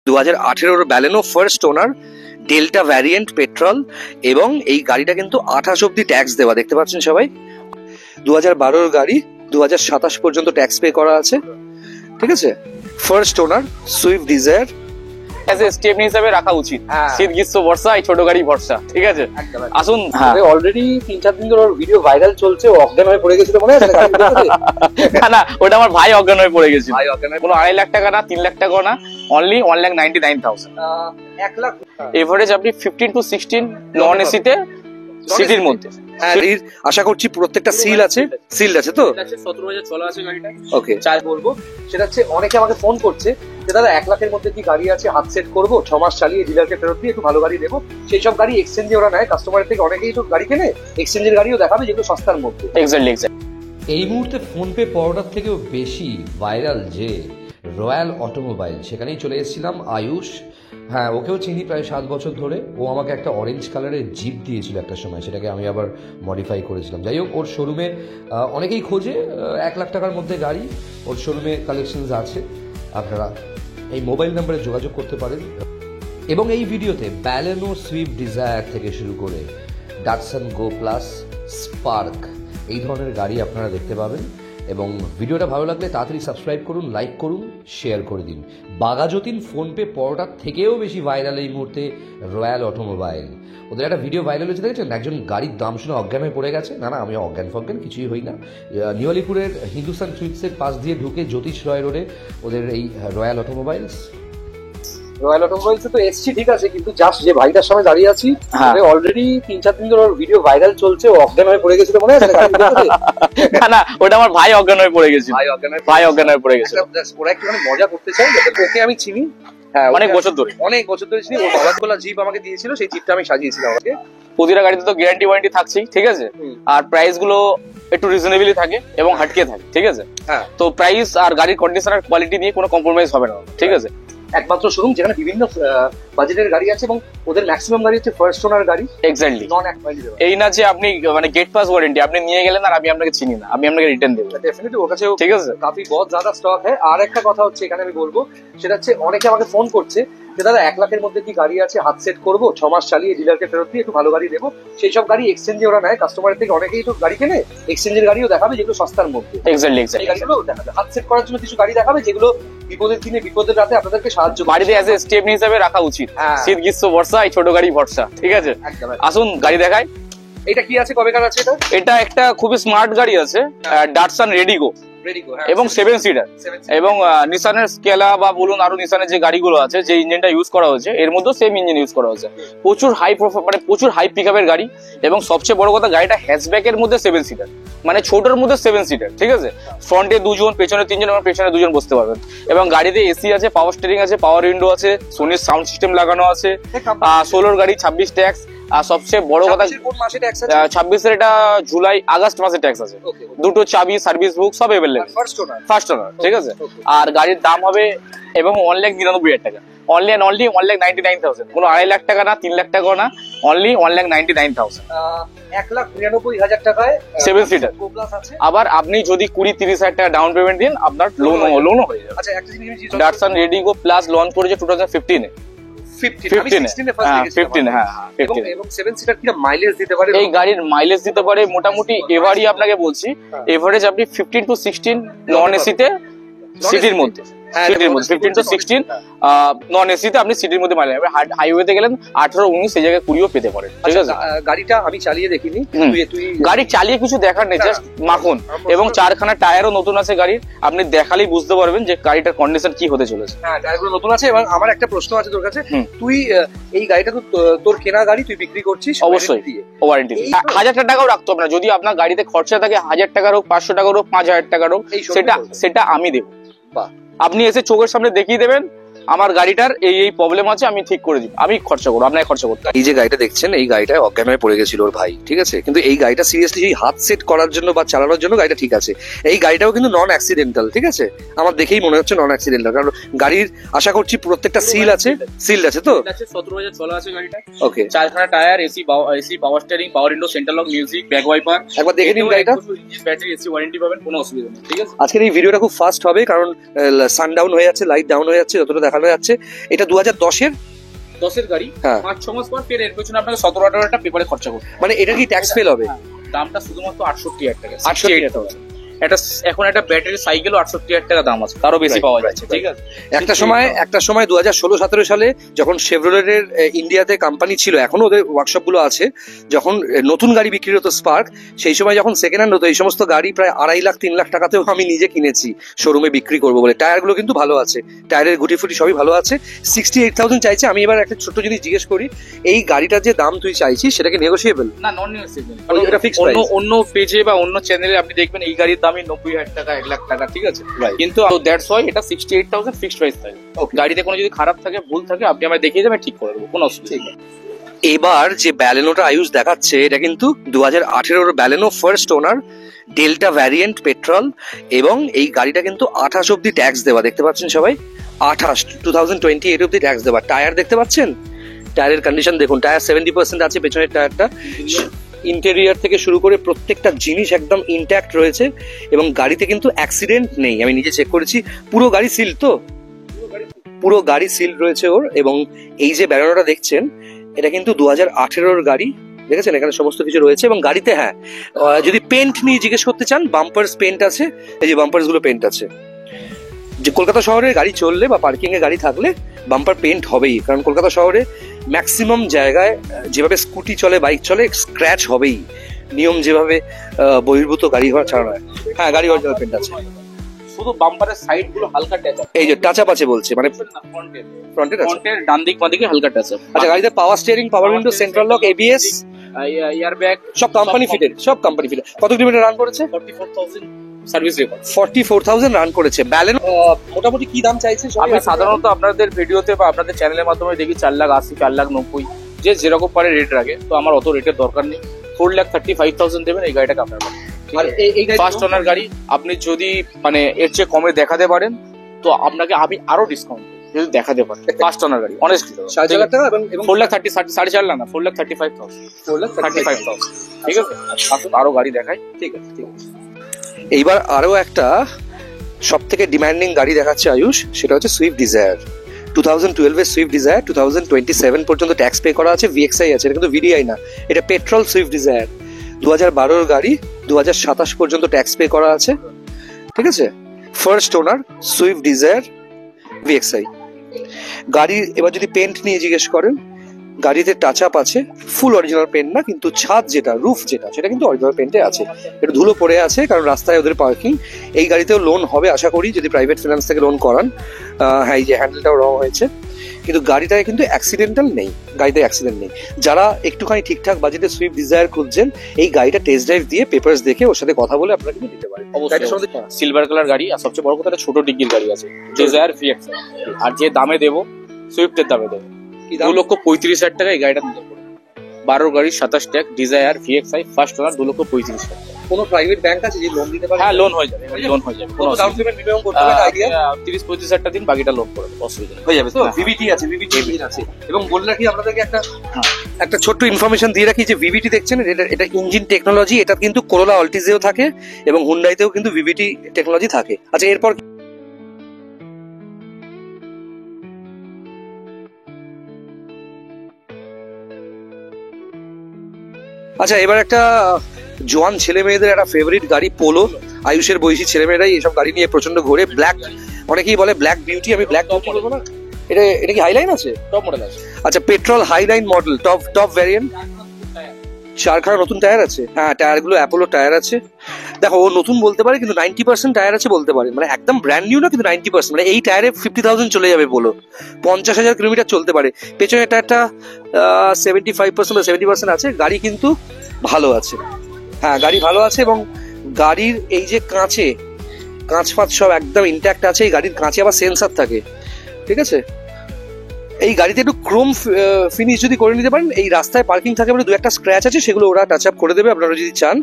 2018 Baleno first owner Delta variant petrol এবং এই গাড়িটা কিন্তু 28 অব্দি ট্যাক্স দেওয়া, দেখতে পাচ্ছেন সবাই। 2012 গাড়ি, 2027 পর্যন্ত ট্যাক্স পে করা আছে, ঠিক আছে। First owner Swift Dzire Stepney হিসাবে রাখা উচিত। শীত গ্রীষ্ম বর্ষা এই ছোট গাড়ি ভরসা, ঠিক আছে। আসুন, অলরেডি 3-4 দিন ধরে ভিডিও ভাইরাল চলছে, অজ্ঞান হয়ে পড়ে গেছিল মনে আছে? না, ওটা আমার ভাই অজ্ঞান হয়ে পড়ে গেছিল। কোনো 2.5 লাখ টাকা না, 3 লাখ টাকা না, অনলি 1,99,000। 1 লাখ এভারেজ আপনি 15 to 16 নন এসিতে সিটির মধ্যে। আশা করছি প্রত্যেকটা সিল আছে, সিল আছে তো। 17,000 চলা আছে গাড়িটা। ওকে, চাই বলবো সেটা হচ্ছে অনেকে আমাকে ফোন করছে যে দাদা 1 লাখের মধ্যে কি গাড়ি আছে, হাত সেট করবো, 6 মাস চালিয়ে ডিলারকে ফেরত দিয়ে একটু ভালো গাড়ি দেবো। সেই সব গাড়ি এক্সচেঞ্জে ওরা নেয় কাস্টমারের থেকে, অনেকেই তো গাড়ি কেনে, এক্সচেঞ্জের গাড়িও দেখাবে যেগুলো সস্তার মধ্যে। এক্স্যাক্টলি। এই মুহূর্তে ফোনপে পরোটার থেকেও বেশি ভাইরাল যে রয়্যাল অটোমোবাইল, সেখানেই চলে এসেছিলাম। আয়ুষ, হ্যাঁ ওকেও চিনি প্রায় 7 বছর ধরে। ও আমাকে একটা অরেঞ্জ কালারের জিপ দিয়েছিল একটা সময়, সেটাকে আমি আবার মডিফাই করেছিলাম। যাই হোক, ওর শোরুমে অনেকেই খোঁজে 1 লাখ টাকার মধ্যে গাড়ি, ওর শোরুমে কালেকশনস আছে, আপনারা এই মোবাইল নাম্বারে যোগাযোগ করতে পারেন। এবং এই ভিডিওতে ব্যালেনো সুইফট ডিজায়ার থেকে শুরু করে ডাটসন গো প্লাস, স্পার্ক, এই ধরনের গাড়ি আপনারা দেখতে পাবেন। এবং ভিডিওটা ভালো লাগলে তাড়াতাড়ি সাবস্ক্রাইব করুন, লাইক করুন, শেয়ার করে দিন। বাঘাযতীন ফোনপে পরোটার থেকেও বেশি ভাইরাল এই মুহূর্তে রয়্যাল অটোমোবাইল। ওদের একটা ভিডিও ভাইরাল হয়েছে, দেখেছেন? একজন গাড়ির দাম শুনে অজ্ঞান হয়ে পড়ে গেছে। না, আমি অজ্ঞান ফজ্ঞান কিছুই হই না। নিউ আলিপুরের হিন্দুস্তান সুইটসের পাশ দিয়ে ঢুকে জ্যোতিষ রয় রোডে ওদের এই রয়্যাল অটোমোবাইলস। রয়্যাল অটোমোবাইলসে তো এসছি, ঠিক আছে, কিন্তু জাস্ট যে ভাইটার সামনে দাঁড়িয়ে আছি, অলরেডি 3-4 দিন ধরে ভিডিও ভাইরাল চলছে, অজ্ঞান হয়ে পড়ে গেছিল মনে আছে? না, ওটা আমার ভাই অজ্ঞান হয়ে পড়ে গেছিল। ভাই অজ্ঞান হয়ে পড়ে গেছিল। ওরা একটু মজা করতে চাই, ওকে আমি চিনি অনেক বছর ধরে চিনি। ওর বাবাগুলা জিপ আমাকে দিয়েছিল, সেই জিপটা আমি সাজিয়েছিলাম আমাকে। প্রতিটা গাড়িতে তো গ্যারান্টি ওয়ারেন্টি থাকছেই, ঠিক আছে। আর প্রাইস গুলো একটু রিজনেবলি থাকে এবং হাটকে থাকে, ঠিক আছে। তো প্রাইস আর গাড়ির কন্ডিশন আর কোয়ালিটি নিয়ে কোনো কম্প্রোমাইজ হবে না, ঠিক আছে। একমাত্র শোরুম যেখানে বিভিন্ন বাজেটের গাড়ি আছে এবং ওদের ম্যাক্সিমাম গাড়ি হচ্ছে ফার্স্ট ওনার গাড়ি। এক্স্যাক্টলি। এই না যে আপনি মানে গেট পাস ওয়ারেন্টি আপনি নিয়ে গেলেন আর আমি আপনাকে চিনি না, আমি আপনাকে রিটার্ন দেবো। ডেফিনেটলি ওর কাছে, ঠিক আছে, কাফি বহুত জ্যাদা স্টক হ্যাঁ। আর একটা কথা হচ্ছে এখানে আমি বলবো, সেটা হচ্ছে অনেকে আমাকে ফোন করছে যে দাদা 1 লাখের মধ্যে কি গাড়ি আছে, হাত সেট করবো, 6 মাস চালিয়ে ডিলারকে ফেরত দিয়ে একটু ভালো গাড়ি দেবো। সেই সব গাড়ি এক্সচেঞ্জে ওরা নেয় কাস্টমারের থেকে, অনেকেই তো গাড়ি কেনে, এক্সচেঞ্জের গাড়িও দেখাবে যেগুলো সস্তার মধ্যে। এক্স্যাক্টলি। এই গাড়িগুলো দেখাবে, হাত সেট করার জন্য কিছু গাড়ি দেখাবে যেগুলো বিপদের দিনে বিপদের রাতে আপনাদেরকে সাহায্য করে। বাড়িতে অ্যাজ এ স্টেপনি হিসাবে রাখা উচিত। শীত গ্রীষ্ম বর্ষা এই ছোট গাড়ি ভরসা, ঠিক আছে। আসুন গাড়ি দেখাই। এটা কি আছে, কবে কার আছে এটা? এটা একটা খুবই স্মার্ট গাড়ি আছে, ডাটসন রেডিগো এবং 7 সিটার। এবং নিসানের স্কেলা বা বলুন আরো নিসানের যে গাড়িগুলো আছে, যে ইঞ্জিনটা ইউজ করা হয়েছে এর মধ্যে সেম ইঞ্জিন ইউজ করা হয়েছে। প্রচুর হাই মানে প্রচুর হাই পিকআপের গাড়ি। এবং সবচেয়ে বড় কথা, গাড়িটা হ্যাচব্যাকের মধ্যে 7 সিটার, মানে ছোটর মধ্যে 7 সিটার, ঠিক আছে। ফ্রন্টে 2 জন, পেছনে 3 জন এবং পেছনে 2 জন বসতে পারবেন। এবং গাড়িতে এসি আছে, পাওয়ার স্টিয়ারিং আছে, পাওয়ার উইন্ডো আছে, সোনির সাউন্ড সিস্টেম লাগানো আছে। 16 গাড়ি, 26 ট্যাক্স। আর সবচেয়ে বড় কথা, 26-এর এটা আগস্ট মাসে ট্যাক্স আছে। দুটো চাবি, সার্ভিস বুক সব এভেলেবল, ফার্স্ট ওনার, ঠিক আছে। আর গাড়ির দাম হবে এবং 1,99,000 টাকা, অনলি 1,99,000। কোনো 2.5 লাখ টাকা না, 3 লাখ টাকা না, অনলি 1,99,000। 1,99,000 টাকায় 7 সিটার। আবার আপনি যদি 20-30 হাজার টাকা ডাউন পেমেন্ট দিন, আপনার লোনও হয়ে যাবে। আচ্ছা, একটা জিনিস ডাটসন রেডিগো প্লাস লঞ্চ করেছে 2015-এ। 15 হ্যাঁ। এবং 7 সিটার কি মাইলেজ দিতে পারে? এই গাড়ির মাইলেজ দিতে পারে মোটামুটি, এভারই আপনাকে বলছি, এভারেজ আপনি 15 to 16 নন এসিতে সিটির মধ্যে, 15 to 16 নন এসিতে আপনি সিটির মধ্যে মাইলেজ। হাইওয়েতে গেলেন 18-19, সেই জায়গায় 20ও পেতে পারেন, ঠিক আছে। গাড়িটা আমি চালিয়ে দেখিনি, গাড়ি চালিয়ে কিছু দেখার নেই, জাস্ট মাখন। এবং 4খানা টায়ারও নতুন আছে গাড়ির, আপনি দেখালেই বুঝতে পারবেন যে গাড়িটার কন্ডিশন কি হতে চলেছে। হ্যাঁ, টায়ারগুলো নতুন আছে। এবং আমার একটা প্রশ্ন আছে তোর কাছে, তুই এই গাড়িটা তো তোর কেনা গাড়ি, তুই বিক্রি করছিস অবশ্যই ওয়ারেন্টি। 1000 টাকাও রাখতে হবে না, যদি আপনার গাড়িতে খরচা থাকে 1000 টাকার হোক, 500 টাকার হোক, 5000 টাকার হোক, সেটা আমি দেবো। আপনি এসে চোখের সামনে দেখিয়ে দেবেন আমার গাড়িটার এই প্রবলেম আছে, আমি ঠিক করে দিব, আমি খরচা করবো, আপনাকে খরচা করতে। এই যে গাড়িটা দেখছেন, এই গাড়িটা অজ্ঞান হয়ে পড়ে গেছিল ওর ভাই, ঠিক আছে। কিন্তু এই গাড়িটা সিরিয়াসলি এই হাত সেট করার জন্য বা চালানোর জন্য গাড়িটা ঠিক আছে। এই গাড়িটাও কিন্তু নন অ্যাক্সিডেন্টাল, ঠিক আছে। আমার দেখেই মনে হচ্ছে নন অ্যাক্সিডেন্টাল, কারণ গাড়ির আশা করছি প্রত্যেকটা সিল আছে, সিল আছে তো। 17,000 চলা আছে গাড়িটা। ওকে, 4খানা tyre, AC, power steering, power window, central lock, music, back wiper. একবার দেখে নিন গাড়িটা। ব্যাটারি, এসি ওয়ারেন্টি পাবেন, কোনো অসুবিধা নেই, ঠিক আছে। আজকের এই ভিডিওটা খুব ফাস্ট হবে, কারণ সানডাউন হয়ে যাচ্ছে, লাইট ডাউন হয়ে যাচ্ছে, যতটা দেখা দেখানো যাচ্ছে। এটা 2010-এর 10-এর গাড়ি, হ্যাঁ। 5-6 মাস পর ফের এর পেছনে আপনাকে 17-18 একটা পেপারে খরচা করতে হবে। মানে এটা কি ট্যাক্স ফেল হবে? দামটা শুধুমাত্র 68,000 টাকা, 68,000। এটা এখন একটা ব্যাটারি সাইকেলও 68,000 টাকা দাম আছে, তারও বেশি Right, পাওয়া right, যাচ্ছে, ঠিক আছে। একটা সময় 2016-17 সালে যখন শেভরলেটের ইন্ডিয়াতে কোম্পানি ছিল, এখনো ওদের ওয়ার্কশপ গুলো আছে, যখন নতুন গাড়ি বিক্রি হতো স্পার্ক, সেই সময় যখন সেকেন্ড হ্যান্ড হতো এই সমস্ত গাড়ি প্রায় 2.5 লাখ 3 লাখ টাকাতেও আমি নিজে কিনেছি শোরুমে বিক্রি করবো বলে। টায়ার গুলো কিন্তু ভালো আছে, টায়ারের গুটি ফুটি সবই ভালো আছে। 68,000 চাইছে। আমি এবার একটা ছোট্ট জিনিস জিজ্ঞেস করি, এই গাড়িটার যে দাম তুই চাইছিস সেটা কি নেগোসিয়েবল? না, নন নেগোসিয়েবল। এটা fixed price? অন্য পেজে বা অন্য চ্যানেলে আপনি দেখবেন এই গাড়ির দামই 90,000 টাকা, 1 লাখ টাকা, ঠিক আছে। Right. কিন্তু দ্যাটস ওয়াই এটা 68,000 ফিক্সড প্রাইস থাকে। গাড়িতে কোনো যদি খারাপ থাকে, ভুল থাকে, আপনি আমায় দেখিয়ে দেবেন, ঠিক করে দেবো, কোনো অসুবিধা নেই। এবার যে ব্যালেনোটা আয়ুষ দেখাচ্ছে এটা কিন্তু 2018-এর Baleno first owner, Delta variant petrol, এবং এই গাড়িটা কিন্তু 28 অব্দি ট্যাক্স দেওয়া, দেখতে পাচ্ছেন সবাই, 2028 অব্দি ট্যাক্স দেওয়া। টায়ার দেখতে পাচ্ছেন, টায়ারের কন্ডিশন দেখুন, টায়ার 70% আছে পেছনের টায়ারটা। ইন্টেরিয়ার থেকে শুরু করে প্রত্যেকটা জিনিস একদম ইনট্যাক্ট রয়েছে, এবং গাড়িতে কিন্তু অ্যাক্সিডেন্ট নেই। আমি নিজে চেক করেছি, পুরো গাড়ি সিল, তো পুরো গাড়ি সিল রয়েছে ওর। এবং এই যে ব্যানারটা দেখছেন এটা কিন্তু 2018-এর গাড়ি, দেখেছেন এখানে সমস্ত কিছু রয়েছে। এবং গাড়িতে হ্যাঁ, যদি পেন্ট নিয়ে জিজ্ঞেস করতে চান, বাম্পার্স পেন্ট আছে, এই যে বাম্পার্স গুলো পেন্ট আছে। যে কলকাতা শহরে গাড়ি চললে বা পার্কিং এ গাড়ি থাকলে বাম্পার পেন্ট হবেই, কারণ কলকাতা শহরে ম্যাক্সিমাম জায়গায় যেভাবে স্কুটি চলে, বাইক চলে, স্ক্র্যাচ হবেই, নিয়ম যেভাবে বহির্ভূত গাড়ি ঘোড়া ছাড়া হয়। হ্যাঁ, গাড়ি অরিজিনাল পেন্ট আছে, শুধু বাম্পারের সাইড গুলো হালকা টাচ আছে, এই যে টাচ আপ আছে বলছে, মানে ফ্রন্টের আছে। ফ্রন্টের ডান দিক বাঁ দিকে হালকা টাচ আছে। আচ্ছা, গাড়িতে পাওয়ার steering, power window, central lock, ABS, air bag সব কোম্পানি ফিটেড, সব কোম্পানি ফিটেড। কত কিলোমিটার রান করেছে? 44,000 সার্ভিস রেকর্ড। 44,000 রান করেছে। ব্যালেনো মোটামুটি কি দাম চাইছে? আমি সাধারণত আপনাদের ভিডিওতে বা আপনাদের চ্যানেলের মাধ্যমে দেখি 4,80,000, 4,90,000, যে যেরকম পারে রেট রাখে। তো আমার অত রেটের দরকার নেই, 4,35,000 দেবেন, এই গাড়িটাকে আপনার পাবেন। ফার্স্ট ওনার গাড়ি, আপনি যদি মানে এর চেয়ে কমে দেখাতে পারেন তো আপনাকে আমি আরো ডিসকাউন্ট যদি দেখাতে পারেন। ফার্স্ট ওনার গাড়ি অনেস্টলি 4,00,000 টাকা, এবং 4,30,000, 4,500,000 না, 4,35,000, 4,35,000, ঠিক আছে। আসুন আরো গাড়ি দেখাই। ঠিক আছে, ঠিক আছে। এইবার আরো একটা সব থেকে ডিমান্ডিং গাড়ি দেখাচ্ছে আয়ুষ, সেটা হচ্ছে সুইফট ডিজায়ার। 2012-এর সুইফট ডিজায়ার, 2027 পর্যন্ত ট্যাক্স পে করা আছে, ভিএক্সআই আছে, এটা কিন্তু ভিডিআই না, এটা পেট্রোল সুইফট ডিজায়ার। 2012-এর গাড়ি, 2027 পর্যন্ত ট্যাক্স পে করা আছে, ঠিক আছে। First owner Swift Dzire, VXI গাড়ি। এবার যদি পেন্ট নিয়ে জিজ্ঞেস করেন, গাড়িতে টাচ আপ আছে, ফুল অরিজিনাল পেন্ট না, কিন্তু ছাদ যেটা, রুফ যেটা, সেটা কিন্তু অরিজিনাল পেন্টে আছে। একটু ধুলো পড়ে আছে কারণ রাস্তায় ওদের পার্কিং। এই গাড়িতেও লোন হবে আশা করি, যদি প্রাইভেট ফিনান্স থেকে লোন করান। হ্যাঁ, এই যে হ্যান্ডেলটাও রং হয়েছে, কিন্তু গাড়িটায় কিন্তু অ্যাক্সিডেন্টাল নেই, গাড়িতে অ্যাক্সিডেন্ট নেই। যারা একটুখানি ঠিকঠাক বাজেটে সুইফট ডিজায়ার খুঁজছেন, এই গাড়িটা টেস্ট ড্রাইভ দিয়ে পেপারস দেখে ওর সাথে কথা বলে আপনারা কিন্তু দিতে পারেন। সিলভার কালার গাড়ি, আর সবচেয়ে বড় কথা ছোট ডিগ্রির গাড়ি আছে, ডিজায়ার ভিএক্স। আর যে দামে দেবো, সুইফটের দামে দেবো, 2,35,000 টাকা এই গাড়িটা নিতে পারবেন। 12 গাড়ি, 27 tax, desire VXI, first owner, 2,35,000 টাকা। কোনো প্রাইভেট ব্যাংক আছে যে লোন দিতে পারে? হ্যাঁ, লোন হয়ে যাবে, লোন হয়ে যাবে। কোনো ডাউন পেমেন্ট মিনিমাম করতে হবে আইডিয়া? 30-35,000 টাকা দিন, বাকিটা লোন করে দেবো, অসুবিধা নেই, হয়ে যাবে। তো ভিভিটি আছে, ভিভিটি আছে। এবং বলে রাখি আপনাদেরকে একটা ছোট্ট ইনফরমেশন দিয়ে রাখি, যে ভিভিটি দেখছেন, এটা ইঞ্জিন টেকনোলজি, এটা কিন্তু করোলা অল্টিজেও থাকে এবং হুন্ডাইতেও কিন্তু ভিভিটি টেকনোলজি থাকে। আচ্ছা, এরপর এবার একটা জোয়ান ছেলে মেয়েদের একটা ফেভারিট গাড়ি, পোলো। আয়ুষের বয়সী ছেলে মেয়েরাই এইসব গাড়ি নিয়ে প্রচন্ড ঘোরে। ব্ল্যাক, অনেকেই বলে ব্ল্যাক বিউটি, আমি ব্ল্যাক বিউটি বলবো না। এটা কি হাইলাইন আছে? টপ মডেল আছে। আচ্ছা, petrol highline model, top variant. 4খানা নতুন টায়ার আছে, হ্যাঁ, টায়ার গুলো অ্যাপোলো টায়ার আছে। দেখো, ও নতুন বলতে পারে কিন্তু 90% টায়ার আছে বলতে পারে, মানে একদম ব্র্যান্ড নিউ না, কিন্তু 90%, মানে এই টায়ারে 50,000 চলে যাবে বলো, 50,000 কিলোমিটার চলতে পারে। পেছনে টায়ারটা 75% বা 70% আছে। গাড়ি কিন্তু ভালো আছে, হ্যাঁ, গাড়ি ভালো আছে। এবং গাড়ির এই যে কাঁচ ফাঁচ সব একদম ইনট্যাক্ট আছে। এই গাড়ির কাঁচে আবার সেন্সার থাকে, ঠিক আছে। এই গাড়িতে একটু ক্রোম ফিনিশ যদি করে নিতে পারেন, এই রাস্তায় পার্কিং থাকে বলে 2-1টা স্ক্র্যাচ আছে, সেগুলো ওরা টাচ আপ করে দেবে আপনারা যদি চান।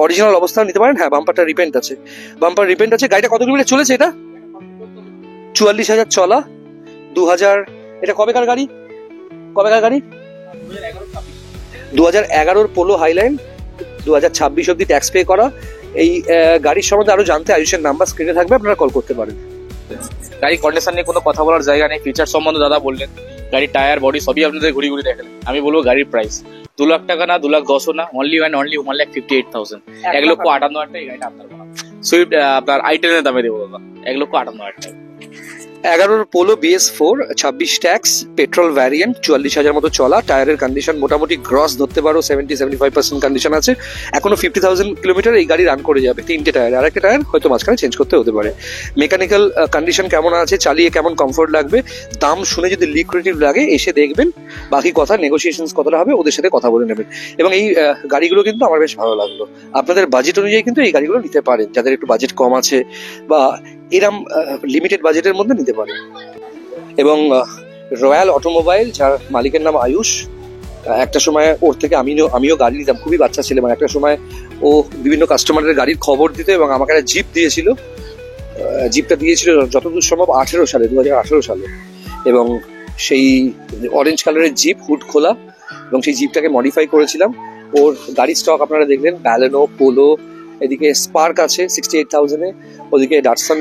অরিজিনাল অবস্থাও নিতে পারেন। হ্যাঁ, বাম্পারটা রিপেন্ট আছে, বাম্পার রিপেন্ট আছে। গাড়িটা কত কিলোমিটার চলেছে? এটা 44,000 চলা। 2000, এটা কবেকার গাড়ি? 2011-র পোলো হাইলাইন, 2026 অব্দি ট্যাক্স পে করা। এই গাড়ির সম্বন্ধে আরো জানতে আয়ুষের নাম্বার স্ক্রিনে থাকবে, আপনারা কল করতে পারেন। গাড়ির কন্ডিশন নিয়ে কোনো কথা বলার জায়গা নেই। ফিচার সম্বন্ধে দাদা বললেন, গাড়ির টায়ার বডি সবই আপনাদের ঘুরি ঘুরি দেখালেন। আমি বলবো গাড়ির প্রাইস 2 লাখ টাকা না, 2 লাখ 10 না, অনলি 1,58,000, 1,58,000 টাকা এই গাড়িটা আপনার বানাবো। সুইফট আপনার i10 এর দামে দেবো দাদা, 1,58,000 টাকা। 11 polo BS4, 26 tax, petrol variant, 44,000 মতো চলা। টায়ারের কন্ডিশন মোটামুটি গ্রস ধরতে পারো 70-75% কন্ডিশন আছে। এখনো 50,000 কিলোমিটার এই গাড়ি রান করে যাবে। 3টে টায়ার, আর একটা টায়ার হয়তো মাঝখানে চেঞ্জ করতে হতে পারে। মেকানিক্যাল কন্ডিশন কেমন আছে, চালিয়ে কেমন কমফোর্ট লাগবে, দাম শুনে যদি লিকুইডিভ লাগে এসে দেখবেন। বাকি কথা নেগোসিয়েশনস কতটা হবে ওদের সাথে কথা বলে নেবেন। এবং এই গাড়িগুলো কিন্তু আমার বেশ ভালো লাগলো। আপনাদের বাজেট অনুযায়ী কিন্তু এই গাড়িগুলো নিতে পারেন, যাদের একটু বাজেট কম আছে বা এরম লিমিটেড বাজেটের মধ্যে নিতে পারেন। এবং রয়্যাল অটোমোবাইল, যার মালিকের নাম আয়ুষ, একটা সময় ওর থেকে আমিও গাড়ি নিতাম, খুবই বাচ্চা ছিলাম। একটা সময় ও বিভিন্ন কাস্টমারের গাড়ির খবর দিত এবং আমাকে একটা জিপ দিয়েছিল। জিপটা দিয়েছিল যতদূর সম্ভব 2018 সালে। এবং সেই অরেঞ্জ কালারের জিপ, হুড খোলা, এবং সেই জিপটাকে মডিফাই করেছিলাম। ওর গাড়ির স্টক আপনারা দেখলেন, ব্যালেনো, পোলো, এদিকে স্পার্ক আছে 68,000-এ, ওদিকে ডাটসন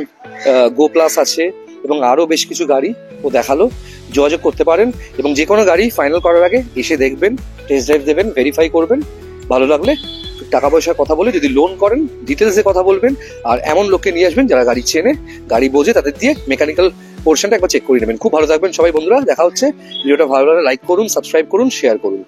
গো প্লাস আছে, এবং আরও বেশ কিছু গাড়ি ও দেখালো। যোগাযোগ করতে পারেন এবং যে কোনো গাড়ি ফাইনাল করার আগে এসে দেখবেন, টেস্ট ড্রাইভ দেবেন, ভেরিফাই করবেন। ভালো লাগলে টাকা পয়সার কথা বলে, যদি লোন করেন ডিটেলসে কথা বলবেন। আর এমন লোককে নিয়ে আসবেন যারা গাড়ি চেনে, গাড়ি বোঝে, তাদের দিয়ে মেকানিক্যাল পোর্শনটা একবার চেক করে নেবেন। খুব ভালো থাকবেন সবাই বন্ধুরা, দেখা হচ্ছে। ভিডিওটা ভালো লাগলে লাইক করুন, সাবস্ক্রাইব করুন, শেয়ার করুন।